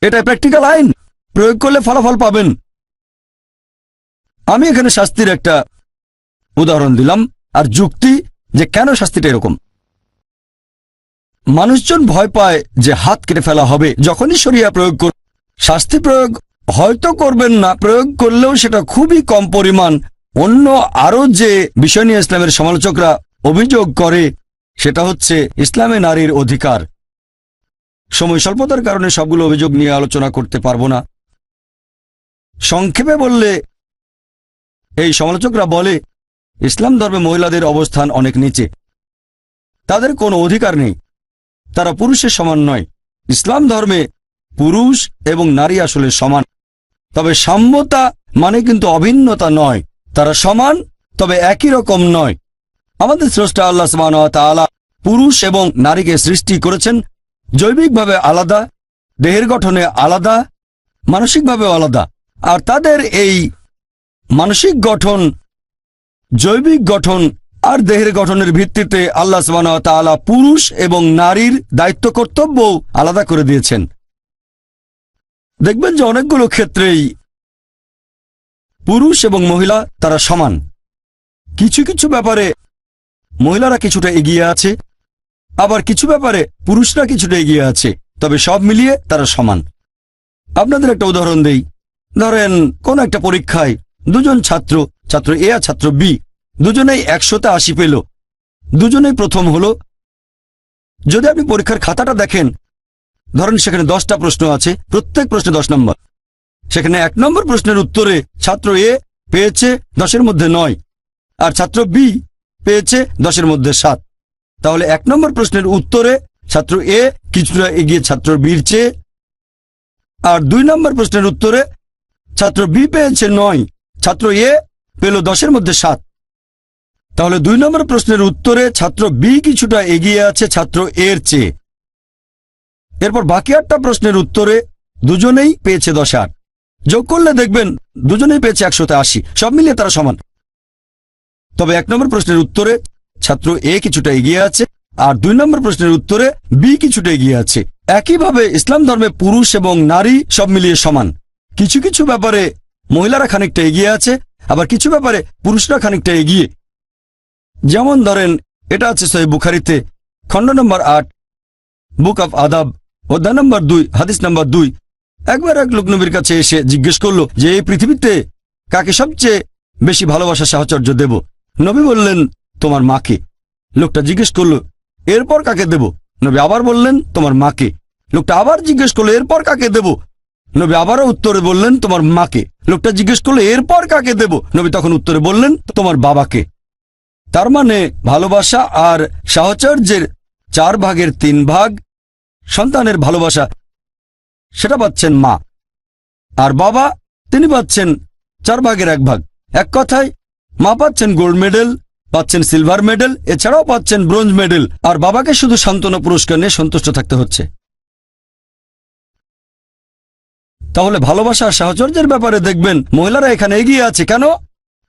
এটা প্র্যাকটিক্যাল আইন, প্রয়োগ করলে ফলাফল পাবেন। আমি এখানে শাস্তির একটা উদাহরণ দিলাম আর যুক্তি যে কেন শাস্তিটা এরকম। মানুষজন ভয় পায় যে হাত কেটে ফেলা হবে যখনই শরিয়া প্রয়োগ করবে। শাস্তি প্রয়োগ হয়তো করবেন না, প্রয়োগ করলেও সেটা খুবই কম পরিমাণ। অন্য আরো যে বিষয় নিয়ে ইসলামের সমালোচকরা অভিযোগ করে সেটা হচ্ছে ইসলামে নারীর অধিকার। সময় স্বল্পতার কারণে সবগুলো অভিযোগ নিয়ে আলোচনা করতে পারবো না। সংক্ষেপে বললে এই সমালোচকরা বলে ইসলাম ধর্মে মহিলাদের অবস্থান অনেক নিচে, তাদের কোনো অধিকার নেই, তারা পুরুষের সমান নয়। ইসলাম ধর্মে পুরুষ এবং নারী আসলে সমান, তবে সাম্যতা মানে কিন্তু অভিন্নতা নয়। তারা সমান তবে একই রকম নয়। আমাদের স্রষ্টা আল্লাহ সুবহানাহু ওয়া তাআলা পুরুষ এবং নারীকে সৃষ্টি করেছেন জৈবিকভাবে আলাদা, দেহের গঠনে আলাদা, মানসিকভাবেও আলাদা। আর তাদের এই মানসিক গঠন, জৈবিক গঠন আর দেহের গঠনের ভিত্তিতে আল্লাহ সুবহানাহু ওয়া তাআলা পুরুষ এবং নারীর দায়িত্ব কর্তব্য আলাদা করে দিয়েছেন। দেখবেন যে অনেকগুলো ক্ষেত্রেই পুরুষ এবং মহিলা তারা সমান। কিছু কিছু ব্যাপারে মহিলারা কিছুটা এগিয়ে আছে, আবার কিছু ব্যাপারে পুরুষরা কিছুটা এগিয়ে আছে, তবে সব মিলিয়ে তারা সমান। আপনাদের একটা উদাহরণ দেই। ধরেন কোন একটা পরীক্ষায় দুজন ছাত্র, ছাত্র এ আর ছাত্র বি, দুজনেই 100তে 80 পেল, দুজনেই প্রথম হলো। যদি আপনি পরীক্ষার খাতাটা দেখেন, ধরেন সেখানে 10টা প্রশ্ন আছে, প্রত্যেক প্রশ্নে 10 নম্বর। সেখানে 1 নম্বর প্রশ্নের উত্তরে ছাত্র এ পেয়েছে 10-এর মধ্যে 9, আর ছাত্র বি পেয়েছে 10-এর মধ্যে 7। তাহলে 1 নম্বর প্রশ্নের উত্তরে ছাত্র এ কিছুটা এগিয়ে ছাত্র বির চেয়ে, আর 2 নম্বর প্রশ্নের উত্তরে ছাত্র বি পেয়েছে 9, ছাত্র এ পেল 10-এর মধ্যে 7। তাহলে 2 নম্বর প্রশ্নের উত্তরে ছাত্র বি কিছুটা এগিয়ে আছে ছাত্র এর চেয়ে। এরপর বাকি 8টা প্রশ্নের উত্তরে দুজনেই পেয়েছে 10-8, যোগ করলে দেখবেন দুজনেই পেয়েছে 100তে 80, সব মিলিয়ে তারা সমান। তবে 1 নম্বর প্রশ্নের উত্তরে ছাত্র এ কিছুটা এগিয়ে আছে, আর 2 নম্বর প্রশ্নের উত্তরে বি কিছুটা এগিয়ে আছে। একইভাবে ইসলাম ধর্মে পুরুষ এবং নারী সব মিলিয়ে সমান। কিছু কিছু ব্যাপারে মহিলারা খানিকটা এগিয়ে আছে, আবার কিছু ব্যাপারে পুরুষরা খানিকটা এগিয়ে। যেমন ধরেন, এটা আছে সহিহ বুখারীতে, খণ্ড নম্বর 8, বুক অফ আদাব, অধ্যায় নম্বর 2, হাদিস নম্বর 2। একবার এক লোক নবীর কাছে এসে জিজ্ঞেস করলো যে এই পৃথিবীতে কাকে সবচেয়ে বেশি ভালোবাসা সাহচর্য দেব? নবী বললেন, তোমার মাকে। লোকটা জিজ্ঞেস করলো, এরপর কাকে দেব? নবী আবার বললেন, তোমার মাকে। লোকটা আবার জিজ্ঞেস করলো, এরপর কাকে দেব? নবী আবারও উত্তরে বললেন, তোমার মাকে। লোকটা জিজ্ঞেস করলো, এরপর কাকে দেব? নবী তখন উত্তরে বললেন, তোমার বাবাকে। তার মানে ভালোবাসা আর সাহচর্যের 4 ভাগের 3 ভাগ সন্তানের ভালোবাসা, সেটা পাচ্ছেন মা, আর বাবা তিনি পাচ্ছেন 4 ভাগের 1 ভাগ। এক কথায় মা পাচ্ছেন গোল্ড মেডেল, পাচ্ছেন সিলভার মেডেল, এছাড়াও পাচ্ছেন ব্রোঞ্জ মেডেল, আর বাবাকে শুধু সান্ত্বনা পুরস্কার নিয়ে সন্তুষ্ট থাকতে হচ্ছে। তাহলে ভালোবাসা আর সাহচর্যের ব্যাপারে দেখবেন মহিলারা এখানে এগিয়ে আছে। কেন?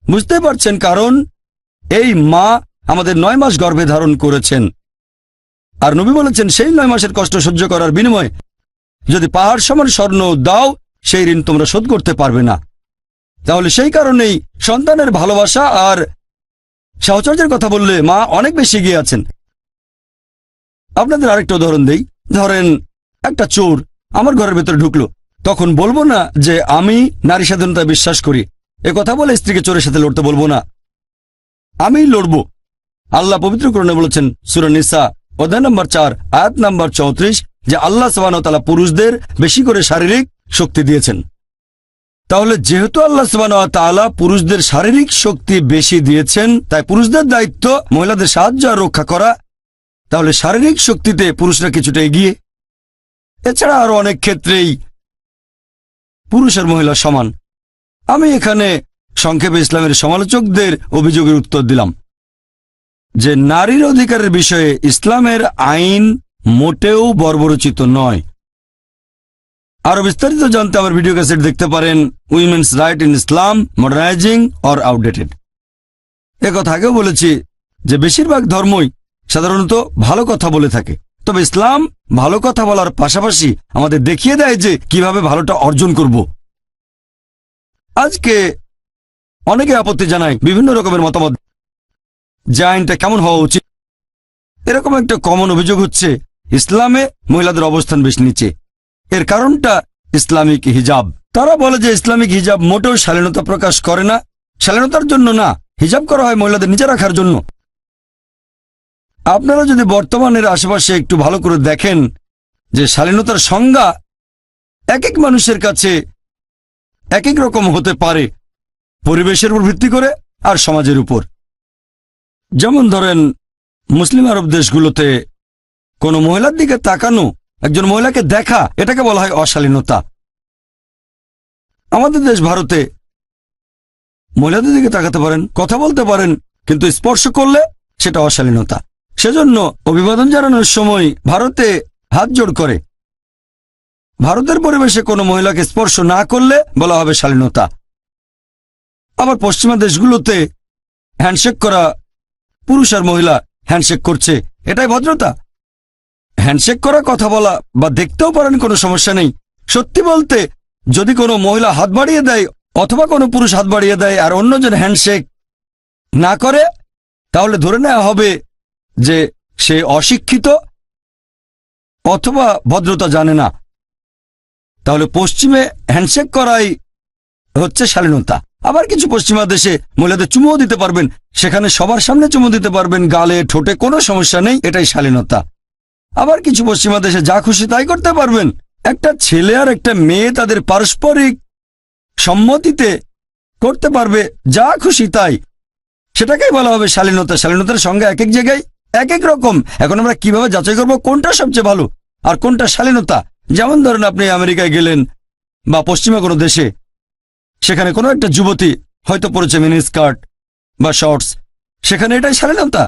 বুঝতে পারছেন, কারণ এই মা আমাদের 9 মাস গর্ভে ধারণ করেছেন, আর নবী বলেছেন সেই 9 মাসের কষ্ট সহ্য করার বিনিময়ে যদি পাহাড় সমান স্বর্ণ দাও, সেই ঋণ তোমরা শোধ করতে পারবে না। তাহলে সেই কারণেই সন্তানের ভালোবাসা আর সাহচর্যের কথা বললে মা অনেক বেশি এগিয়ে আছেন। আপনাদের আরেকটা উদাহরণ দেই। ধরেন একটা চোর আমার ঘরের ভেতরে ঢুকলো, তখন বলবো না যে আমি নারী স্বাধীনতায় বিশ্বাস করি। কথা বলে স্ত্রীকে চোরের সাথে লড়তে বলবো না, আমি লড়ব। আল্লাহ পবিত্র কোরআনে বলেছেন সূরা নিসা অধ্যায় নম্বর 4 আয়াত নম্বর 34 যে আল্লাহ সুবহানাহু ওয়া তাআলা পুরুষদের বেশি করে শারীরিক শক্তি দিয়েছেন। তাহলে যেহেতু আল্লাহ সুবহানাহু ওয়া তাআলা পুরুষদের শারীরিক শক্তি বেশি দিয়েছেন, তাই পুরুষদের দায়িত্ব মহিলাদের সাহায্য আর রক্ষা করা। তাহলে শারীরিক শক্তিতে পুরুষরা কিছুটা এগিয়ে। এছাড়া আরো অনেক ক্ষেত্রেই পুরুষ আর মহিলা সমান। আমি এখানে সংক্ষেপে ইসলামের সমালোচকদের অভিযোগের উত্তর দিলাম যে নারীর অধিকারের বিষয়ে ইসলামের আইন মোটেও বর্বরচিত নয়। আরো বিস্তারিত জানতে আমার ভিডিও ক্যাসেট দেখতে পারেন, women's right in Islam, মডার্নাইজিং or outdated. একথা আগেও বলেছি যে বেশিরভাগ ধর্মই সাধারণত ভালো কথা বলে থাকে, তবে ইসলাম ভালো কথা বলার পাশাপাশি আমাদের দেখিয়ে দেয় যে কিভাবে ভালোটা অর্জন করব। আজকে অনেকে আপত্তি জানায়, বিভিন্ন রকমের মতামত, যে আইনটা কেমন হওয়া উচিত। এরকম একটা কমন অভিযোগ হচ্ছে ইসলামে মহিলাদের অবস্থান বেশ নিচে। এর কারণটা ইসলামিক হিজাব। তারা বলে যে ইসলামিক হিজাব মোটেও শালীনতা প্রকাশ করে না, শালীনতার জন্য না, হিজাব করা হয় মহিলাদের নিচে রাখার জন্য। আপনারা যদি বর্তমানের আশেপাশে একটু ভালো করে দেখেন যে শালীনতার সংজ্ঞা এক এক মানুষের কাছে এক এক রকম হতে পারে, পরিবেশের উপর ভিত্তি করে আর সমাজের উপর। যেমন ধরেন, মুসলিম আরব দেশগুলোতে কোনো মহিলার দিকে তাকানো, একজন মহিলাকে দেখা, এটাকে বলা হয় অশালীনতা। আমাদের দেশ ভারতে মহিলাদের দিকে তাকাতে পারেন, কথা বলতে পারেন, কিন্তু স্পর্শ করলে সেটা অশালীনতা। সেজন্য অভিবাদন জানানোর সময় ভারতে হাত জোড় করে। ভারতের পরিবেশে কোনো মহিলাকে স্পর্শ না করলে বলা হবে শালীনতা। আবার পশ্চিমা দেশগুলোতে হ্যান্ডশেক করা, পুরুষ আর মহিলা হ্যান্ডশেক করছে, এটাই ভদ্রতা। হ্যান্ডশেক করা, কথা বলা বা দেখতেও পারেন, কোনো সমস্যা নেই। সত্যি বলতে, যদি কোনো মহিলা হাত বাড়িয়ে দেয় অথবা কোনো পুরুষ হাত বাড়িয়ে দেয় আর অন্যজন হ্যান্ডশেক না করে, তাহলে ধরে নেওয়া হবে যে সে অশিক্ষিত অথবা ভদ্রতা জানে না। তাহলে পশ্চিমে হ্যান্ডশেক করাই হচ্ছে শালীনতা। আবার কিছু পশ্চিমা দেশে মহিলাদের চুমুও দিতে পারবেন, সেখানে সবার সামনে চুমু দিতে পারবেন, গালে ঠোঁটে, কোনো সমস্যা নেই, এটাই শালীনতা। আবার কিছু পশ্চিমা দেশে যা খুশি তাই করতে পারবেন। একটা ছেলে আর একটা মেয়ে তাদের পারস্পরিক সম্মতিতে করতে পারবে যা খুশি তাই, সেটাকেই বলা হবে শালীনতা। শালীনতার সংজ্ঞা এক এক জায়গায় এক এক রকম। এখন আমরা কিভাবে যাচাই করব কোনটা সবচেয়ে ভালো আর কোনটা শালীনতা? যেমন ধরেন, আপনি আমেরিকায় গেলেন বা পশ্চিমা কোনো দেশে, সেখানে কোনো একটা যুবতী হয়তো পরেছে মিনি স্কার্ট বা শর্টস, সেখানে এটাই শালীনতা।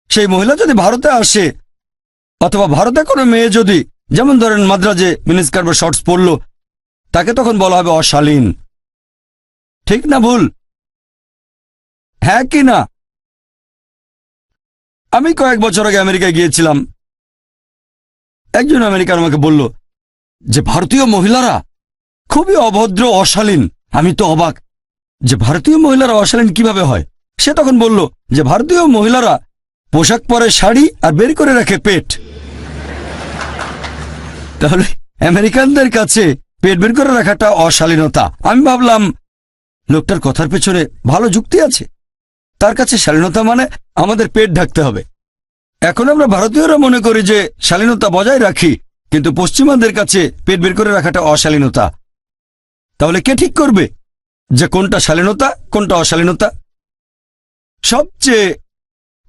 সেই মহিলা যদি ভারতে আসে অথবা ভারতে কোনো মেয়ে যদি, যেমন ধরেন মাদ্রাজে মিনি স্কার্ট বা শর্টস পরল, তাকে তখন বলা হবে অশালীন। ঠিক না ভুল? হ্যাঁ কি না? আমি কয়েক বছর আগে আমেরিকায় গিয়েছিলাম। একজন আমেরিকান আমাকে বলল যে ভারতীয় মহিলারা খুবই অভদ্র, অশালীন। আমি তো অবাক যে ভারতীয় মহিলারা অশালীন কিভাবে হয়। সে তখন বলল যে ভারতীয় মহিলারা পোশাক পরে শাড়ি আর বের করে রাখে পেট। তাহলে আমেরিকানদের কাছে পেট বের করে রাখাটা অশালীনতা। আমি ভাবলাম লোকটার কথার পেছনে ভালো যুক্তি আছে। তার কাছে শালীনতা মানে আমাদের পেট ঢাকতে হবে। এখন আমরা ভারতীয়রা মনে করি যে শালীনতা বজায় রাখি, কিন্তু পশ্চিমাদের কাছে পেট বের করে রাখাটা অশালীনতা। তাহলে কে ঠিক করবে যে কোনটা শালীনতা কোনটা অশালীনতা? সবচেয়ে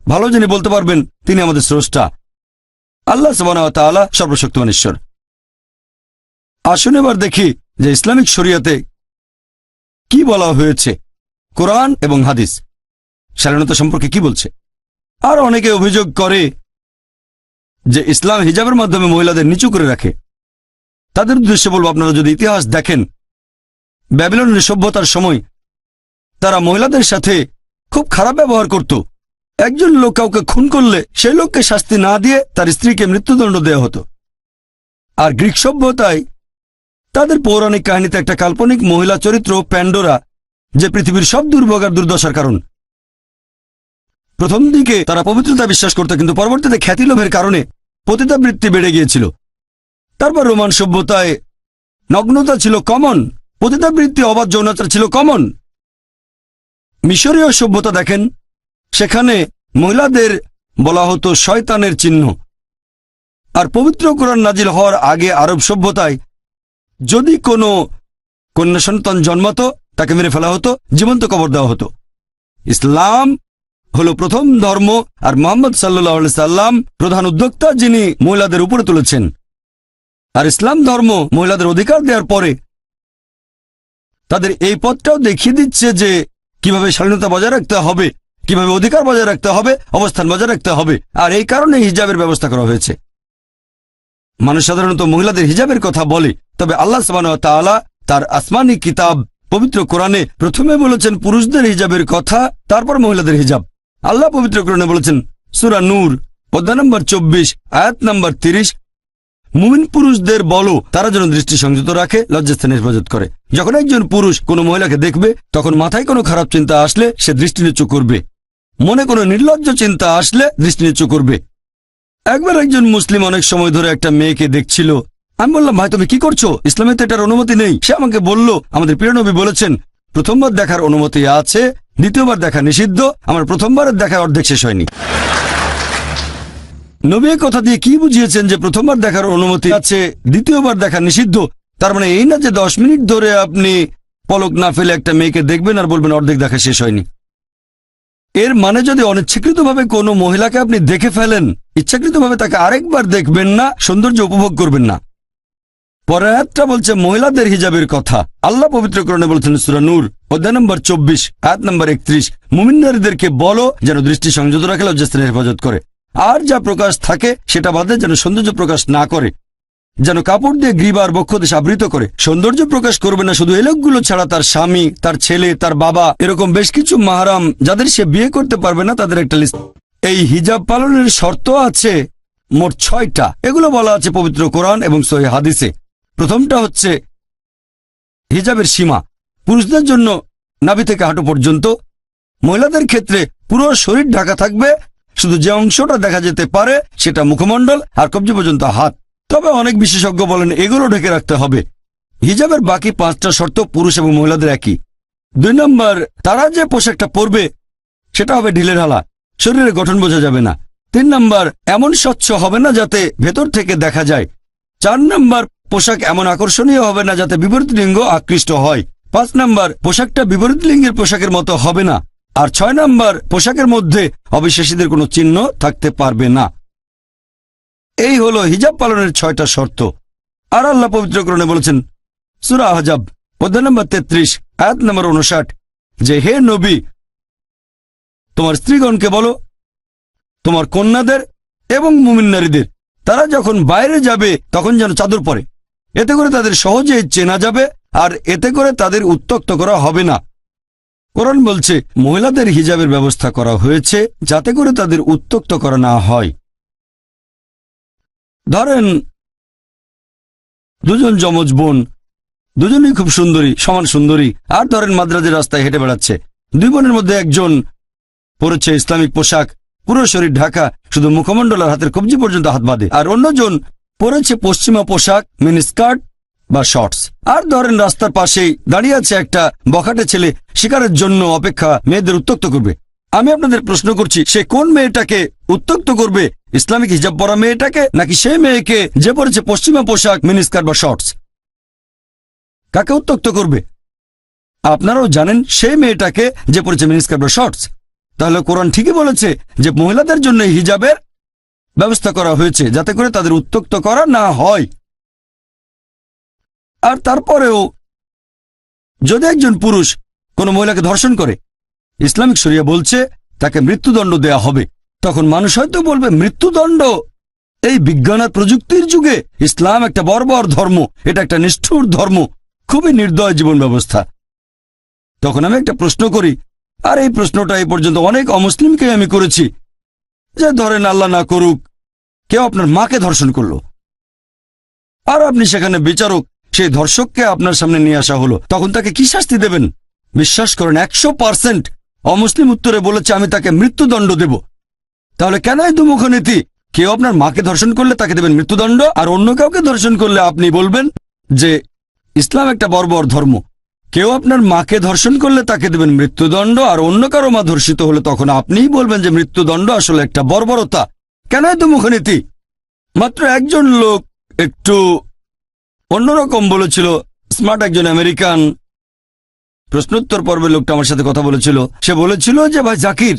ভালো যিনি বলতে পারবেন তিনি আমাদের স্রষ্টা, আল্লাহ সুবহানাহু ওয়া তাআলা, সর্বশক্তিমান ঈশ্বর। আসুন এবার দেখি যে ইসলামিক শরিয়াতে কি বলা হয়েছে, কোরআন এবং হাদিস শালীনতা সম্পর্কে কি বলছে। আর অনেকে অভিযোগ করে যে ইসলাম হিজাবের মাধ্যমে মহিলাদের নিচু করে রাখে। তাদের উদ্দেশ্যে বলবো, আপনারা যদি ইতিহাস দেখেন, ব্যাবিলনের সভ্যতার সময় তারা মহিলাদের সাথে খুব খারাপ ব্যবহার করত। একজন লোক কাউকে খুন করলে সেই লোককে শাস্তি না দিয়ে তার স্ত্রীকে মৃত্যুদণ্ড দেওয়া হতো। আর গ্রিক সভ্যতায় তাদের পৌরাণিক কাহিনীতে একটা কাল্পনিক মহিলা চরিত্র প্যান্ডোরা, যে পৃথিবীর সব দুর্ভোগ আর দুর্দশার কারণ। প্রথম দিকে তারা পবিত্রতা বিশ্বাস করত, কিন্তু পরবর্তীতে খ্যাতিলোভের কারণে পতিতাবৃত্তি বেড়ে গিয়েছিল। তারপর রোমান সভ্যতায় নগ্নতা ছিল কমন, পতিতাবৃত্তি, অবাধ যৌনাচার ছিল কমন। মিশরীয় সভ্যতা দেখেন, সেখানে মহিলাদের বলা হতো শয়তানের চিহ্ন। আর পবিত্র কোরআন নাজিল হওয়ার আগে আরব সভ্যতায় যদি কোনো কন্যা সন্তান জন্মাতো তাকে মেরে ফেলা হতো, জীবন্ত কবর দেওয়া হতো। ইসলাম হলো প্রথম ধর্ম, আর মুহাম্মদ সাল্লাল্লাহু আলাইহি সাল্লাম প্রধান উদ্যোক্তা, যিনি মহিলাদের উপরে তুলেছেন। আর ইসলাম ধর্ম মহিলাদের অধিকার দেওয়ার পরে তাদের এই পথটাও দেখিয়ে দিচ্ছে যে কিভাবে স্বাধীনতা বজায় রাখতে হবে, কিভাবে অধিকার বজায় রাখতে হবে, অবস্থান বজায় রাখতে হবে। আর এই কারণে হিজাবের ব্যবস্থা করা হয়েছে। মানুষ সাধারণত মহিলাদের হিজাবের কথা বলে, তবে আল্লাহ সুবহানাহু ওয়া তাআলা তার আসমানি কিতাব পবিত্র কোরআনে প্রথমে বলেছেন পুরুষদের হিজাবের কথা, তারপর মহিলাদের হিজাব। আল্লাহ পবিত্র কোরআনে বলেছেন, সূরা নূর অধ্যায় নম্বর 24 আয়াত নম্বর 30, মুমিন পুরুষদের বলো তারা যেন দৃষ্টি সংযত রাখে, লজ্জাস্থানে হেফাজত করে। যখন একজন পুরুষ কোনো মহিলাকে দেখবে তখন মাথায় কোনো খারাপ চিন্তা আসলে সে দৃষ্টি নিচু করবে, মনে কোনো নির্লজ্জ চিন্তা আসলে দৃষ্টি নিচু করবে। একবার একজন মুসলিম অনেক সময় ধরে একটা মেয়েকে দেখছিল। আমি বললাম, ভাই তুমি কি করছো? ইসলামে তো এটার অনুমতি নেই। সে আমাকে বলল, আমাদের প্রিয় নবী বলেছেন প্রথমবার দেখার অনুমতি আছে, দ্বিতীয়বার দেখা নিষিদ্ধ। আমার প্রথমবারের দেখা অর্ধেক শেষ হয়নি। নবী কথা দিয়ে কি বুঝিয়েছেন যে প্রথমবার দেখার অনুমতি আছে, দ্বিতীয়বার দেখা নিষিদ্ধ? তার মানে এই না যে 10 মিনিট ধরে আপনি পলক না ফেলে একটা মেয়েকে দেখবেন আর বলবেন অর্ধেক দেখা শেষ হয়নি। এর মানে যদি অনিচ্ছাকৃতভাবে কোনো মহিলাকে আপনি দেখে ফেলেন, ইচ্ছাকৃতভাবে তাকে আরেকবার দেখবেন না, সৌন্দর্য উপভোগ করবেন না। পরের আয়াতটা বলছে মহিলাদের হিজাবের কথা। আল্লাহ পবিত্রকরণে বলছেন সূরা নূর অধ্যায় নম্বর 24 আয়াত নম্বর 31, মুমিন নারীদেরকে বলো যেন দৃষ্টি সংযত রাখে, লজ্জাস্থানে হেফাজত করে। আর যা প্রকাশ থাকে সেটা বাদে যেন সৌন্দর্য প্রকাশ না করে, যেন কাপড় দিয়ে গ্রীবা আর বক্ষদেশ আবৃত করে। সৌন্দর্য প্রকাশ করবে না শুধু এই লোকগুলো ছাড়া, তার স্বামী, তার ছেলে, তার বাবা, এরকম বেশ কিছু মাহরাম যাদের সে বিয়ে করতে পারবে না, তাদের একটা লিস্ট। এই হিজাব পালনের শর্ত আছে মোট 6টা। এগুলো বলা আছে পবিত্র কোরআন এবং সহিহ হাদিসে। প্রথমটা হচ্ছে হিজাবের সীমা, পুরুষদের জন্য নাভি থেকে হাঁটু পর্যন্ত, মহিলাদের ক্ষেত্রে পুরো শরীর ঢাকা থাকবে, শুধু যে অংশটা দেখা যেতে পারে সেটা মুখমণ্ডল আর কবজি পর্যন্ত হাত। তবে অনেক বিশেষজ্ঞ বলেন এগুলো ঢেকে রাখতে হবে। হিজাবের বাকি 5টা শর্ত পুরুষ এবং মহিলাদের একই। 2 নম্বর, তারা যে পোশাকটা পরবে সেটা হবে ঢিলেঢালা, শরীরের গঠন বোঝা যাবে না। 3 নম্বর, এমন স্বচ্ছ হবে না যাতে ভেতর থেকে দেখা যায়। 4 নম্বর, পোশাক এমন আকর্ষণীয় হবে না যাতে বিপরীত লিঙ্গ আকৃষ্ট হয়। 5 নম্বর, পোশাকটা বিপরীত লিঙ্গের পোশাকের মতো হবে না। আর 6 নম্বর, পোশাকের মধ্যে অবিশ্বাসীদের কোনো চিহ্ন থাকতে পারবে না। এই হলো হিজাব পালনের 6টা শর্ত। আর আল্লাহ পবিত্রকরণে বলেছেন সূরা আহজাব অধ্যায় নম্বর 33 আয়াত নম্বর 59 যে হে নবী, তোমার স্ত্রীগণকে বলো, তোমার কন্যাদের এবং মুমিন নারীদের, তারা যখন বাইরে যাবে তখন যেন চাদর পরে। এতে করে তাদের সহজেই চেনা যাবে আর এতে করে তাদের উত্ত্যক্ত করা হবে না। কোরআন বলছে মহিলাদের হিজাবের ব্যবস্থা করা হয়েছে যাতে করে তাদের উত্ত্যক্ত করা না হয়। ধরেন দুজন যমজ বোন, দুজনই খুব সুন্দরী, সমান সুন্দরী, আর ধরেন মাদ্রাজের রাস্তায় হেঁটে বেড়াচ্ছে। 2 বোনের মধ্যে একজন পরেছে ইসলামিক পোশাক, পুরো শরীর ঢাকা, শুধু মুখমণ্ডল আর হাতের কবজি পর্যন্ত হাত বাঁধে, আর অন্যজন পরেছে পশ্চিমা পোশাক, মিনি স্কার্ট বা শর্টস। আর ধরেন রাস্তার পাশেই দাঁড়িয়ে আছে একটা বখাটে ছেলে, শিকারের জন্য অপেক্ষা, মেয়েদের উত্ত্যক্ত করবে। আমি আপনাদের প্রশ্ন করছি, সে কোন মেয়েটাকে উত্ত্যক্ত করবে? ইসলামিক হিজাব পরা মেয়েটাকে, নাকি সেই মেয়েকে যে পরেছে পশ্চিমা পোশাক, মিনি স্কার্ট বা শর্টস? কাকে উত্ত্যক্ত করবে? আপনারাও জানেন সেই মেয়েটাকে যে পরেছে মিনি স্কার্ট বা শর্টস। তাহলে কোরআন ঠিকই বলেছে যে মহিলাদের জন্য হিজাবের ব্যবস্থা করা হয়েছে যাতে করে তাদের উত্ত্যক্ত করা না হয়। আর তারপরেও যদি একজন পুরুষ কোনো মহিলাকে ধর্ষণ করে, ইসলামিক শরিয়া বলছে তাকে মৃত্যুদণ্ড দেয়া হবে। তখন মানুষ হয়তো বলবে, মৃত্যুদণ্ড? এই বিজ্ঞান আর প্রযুক্তির যুগে ইসলাম একটা বর্বর ধর্ম, এটা একটা নিষ্ঠুর ধর্ম, খুবই নির্দয় জীবন ব্যবস্থা। তখন আমি একটা প্রশ্ন করি, আর এই প্রশ্নটা এই পর্যন্ত অনেক অমুসলিমকে আমি করেছি, যে ধরেন আল্লাহ না করুক কেউ আপনার মাকে ধর্ষণ করলো, আর আপনি সেখানে বিচারক, সেই ধর্ষককে আপনার সামনে নিয়ে আসা হলো, তখন তাকে কি শাস্তি দেবেন? বিশ্বাস করেন 100% অমুসলিম উত্তরে বলেছে আমি তাকে মৃত্যুদণ্ড দেব। তাহলে কেন এই দুমুখ নীতি? কেউ আপনার মাকে ধর্ষণ করলে তাকে দেবেন মৃত্যুদণ্ড, আর অন্য কাউকে ধর্ষণ করলে আপনি বলবেন যে ইসলাম একটা বর্বর ধর্ম। কেউ আপনার মাকে ধর্ষণ করলে তাকে দেবেন মৃত্যুদণ্ড, আর অন্য কারো মা ধর্ষিত হলে তখন আপনিই বলবেন যে মৃত্যুদণ্ড আসলে একটা বর্বরতা। কেন এই দুমুখ নীতি? মাত্র একজন লোক একটু অন্যরকম বলেছিল, স্মার্ট একজন আমেরিকান। প্রশ্নোত্তর পর্বে লোকটা আমার সাথে কথা বলেছিল। সে বলেছিল যে ভাই জাকির,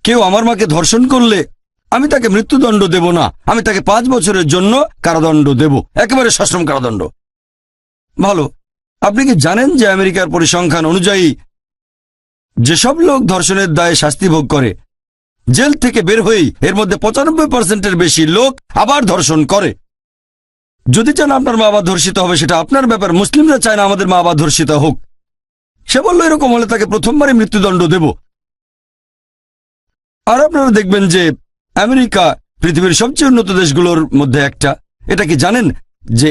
কেউ আমার মাকে ধর্ষণ করলে আমি তাকে মৃত্যুদণ্ড দেব না, আমি তাকে 5 বছরের জন্য কারাদণ্ড দেব, একেবারে সশ্রম কারাদণ্ড। ভালো, আপনি কি জানেন যে আমেরিকার পরিসংখ্যান অনুযায়ী যেসব লোক ধর্ষণের দায়ে শাস্তি ভোগ করে, জেল থেকে বের হয়েই এর মধ্যে 95%-এর বেশি লোক আবার ধর্ষণ করে। যদি চান আপনার মা আবার ধর্ষিত হবে সেটা আপনার ব্যাপার, মুসলিমরা চায় না আমাদের মা আবার ধর্ষিত হোক। সে বলল এরকম হলে তাকে প্রথমবারই মৃত্যুদণ্ড দেব। আর আপনারা দেখবেন যে আমেরিকা পৃথিবীর সবচেয়ে উন্নত দেশগুলোর মধ্যে একটা। এটা কি জানেন যে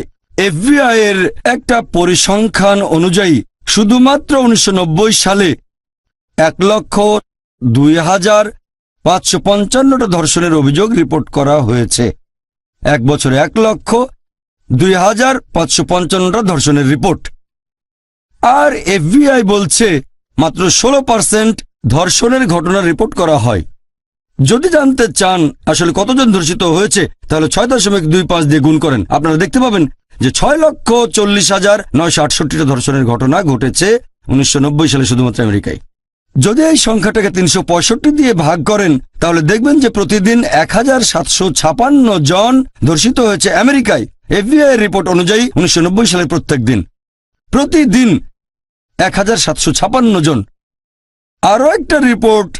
এফবিআই এর একটা পরিসংখ্যান অনুযায়ী শুধুমাত্র 1990 সালে 1,02,555টা ধর্ষণের অভিযোগ রিপোর্ট করা হয়েছে। এক বছরে 1,02,555টা ধর্ষণের রিপোর্ট। আর এফবিআই বলছে মাত্র 16% ধর্ষণের ঘটনা রিপোর্ট করা হয়। যদি জানতে চান আসলে কতজন ধর্ষিত হয়েছে, তাহলে 6.25 দিয়ে গুণ করেন। আপনারা দেখতে পাবেন যে 6,40,968টা ধর্ষণের ঘটনা ঘটেছে 1990 সালে শুধুমাত্র আমেরিকায়। যদি এই সংখ্যাটাকে 365 দিয়ে ভাগ করেন, তাহলে দেখবেন যে প্রতিদিন 1,756 জন ধর্ষিত হয়েছে আমেরিকায়। এফবিআই এর রিপোর্ট অনুযায়ী 1990 সালে প্রতিদিন 1,756 জন। আরও একটা রিপোর্ট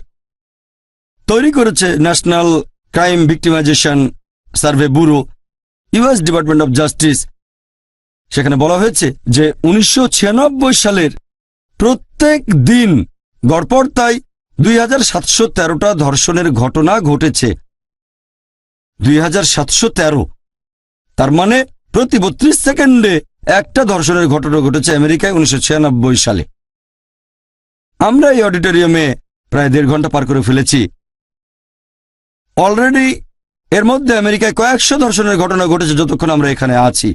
তৈরি করেছে national crime victimization survey bureau, US department of justice. সেখানে বলা হয়েছে যে 1996 সালের প্রত্যেক দিন গড়পড়তায় 2,713টা ধর্ষণের ঘটনা ঘটেছে। 2,713। তার মানে প্রতি 32 সেকেন্ডে একটা ধর্ষণের ঘটনা ঘটেছে আমেরিকায় 1996 সালে। আমরা এই অডিটোরিয়ামে প্রায় 1.5 ঘন্টা পার করে ফেলেছি। অলরেডি এর মধ্যে আমেরিকায় কয়েকশো ধর্ষণের ঘটনা ঘটেছে যতক্ষণ আমরা এখানে আছি।